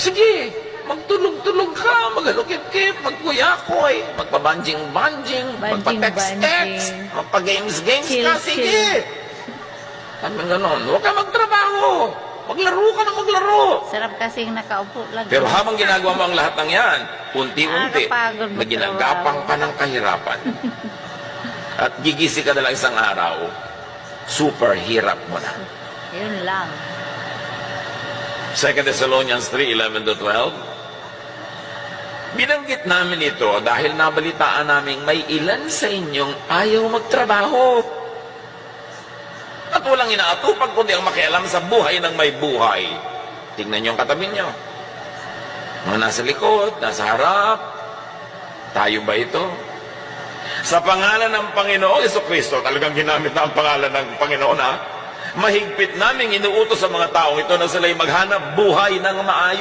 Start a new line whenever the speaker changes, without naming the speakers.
Sige, magtulog-tulog ka, maghalukip-kip, magkuyakoy, magpabanjing-banjing, magpa-text-text,
Banjing-banjing.
magpa-games-games
Chill,
ka, sige. Sabi ganon, huwag ka magtrabaho. Maglaro ka na maglaro.
Sarap kasing nakaupo lang.
Pero habang ginagawa mo ang lahat ng yan, unti-unti,
Nakakapagod
na ginagapang ka ng kahirapan. At gigisi ka na lang isang araw, super hirap mo na.
Yun lang.
2 Thessalonians 3:11-12. Binanggit namin ito dahil nabalitaan namin may ilan sa inyong ayaw magtrabaho. At walang inaatupag kundi ang makialam sa buhay ng may buhay. Tingnan niyo ang katabi niyo. Mga nasa likod, nasa harap. Tayo ba ito? Sa pangalan ng Panginoon Jesucristo, talagang ginamit na ang pangalan ng Panginoon, ha? Mahigpit naming inuutos sa mga taong ito na sila'y maghanap buhay ng maayos.